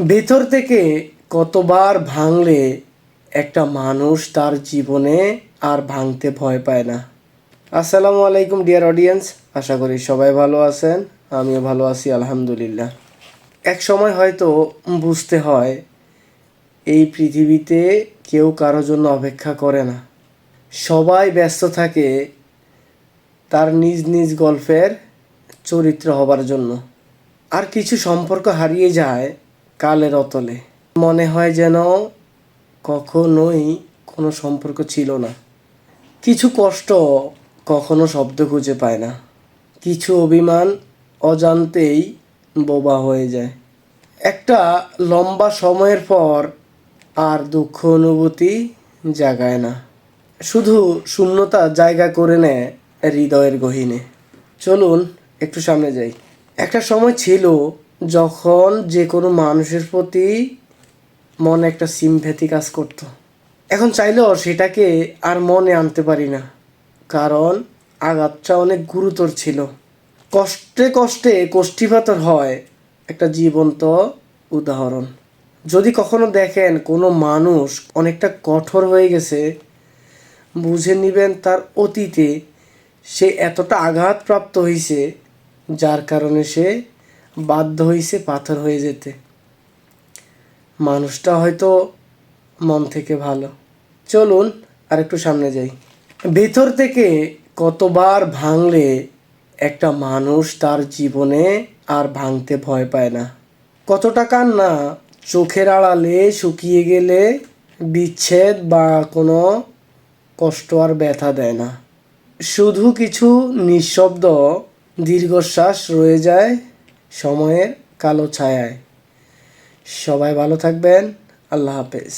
ভেতর থেকে কতবার ভাঙলে একটা মানুষ তার জীবনে আর ভাঙতে ভয় পায় না। আসসালামু আলাইকুম ডিয়ার অডিয়েন্স, আশা করি সবাই ভালো আছেন। আমিও ভালো আছি আলহামদুলিল্লাহ। এক সময় হয়তো বুঝতে হয় এই পৃথিবীতে কেউ কারোর জন্য অপেক্ষা করে না। সবাই ব্যস্ত থাকে তার নিজ নিজ গল্পের চরিত্র হবার জন্য। আর কিছু সম্পর্ক হারিয়ে যায় কালের অতলে। মনে হয় যেন কখনোই কোনো সম্পর্ক ছিল না। কিছু কষ্ট কখনো শব্দ খুঁজে পায় না। কিছু অভিমান অজান্তেই বোবা হয়ে যায়। একটা লম্বা সময়ের পর আর দুঃখ অনুভূতি জাগায় না, শুধু শূন্যতা জায়গা করে নেয় হৃদয়ের গহীনে। চলুন একটু সামনে যাই। একটা সময় ছিল যখন যে কোনো মানুষের প্রতি মনে একটা সিম্প্যাথি কাজ করতো। এখন চাইলেও সেটাকে আর মনে আনতে পারি না, কারণ আঘাতটা অনেক গুরুতর ছিল। কষ্টে কষ্টে কষ্টিপাতর হয় একটা জীবন্ত উদাহরণ। যদি কখনো দেখেন কোনো মানুষ অনেকটা কঠোর হয়ে গেছে, বুঝে নেবেন তার অতীতে সে এতটা আঘাতপ্রাপ্ত হয়েছে যার কারণে সে বাধ্য হয়েছে পাথর হয়ে যেতে। মানুষটা হয়তো মন থেকে ভালো। চলুন আর একটু সামনে যাই। ভেতর থেকে কতবার ভাঙলে একটা মানুষ তার জীবনে আর ভাঙতে ভয় পায় না। কতটা কান্না চোখের আড়ালে শুকিয়ে গেলে বিচ্ছেদ বা কোনো কষ্ট আর ব্যথা দেয় না। শুধু কিছু নিঃশব্দ দীর্ঘশ্বাস রয়ে যায় সময়ের কালো ছায়ায়। সবাই ভালো থাকবেন। আল্লাহ হাফেজ।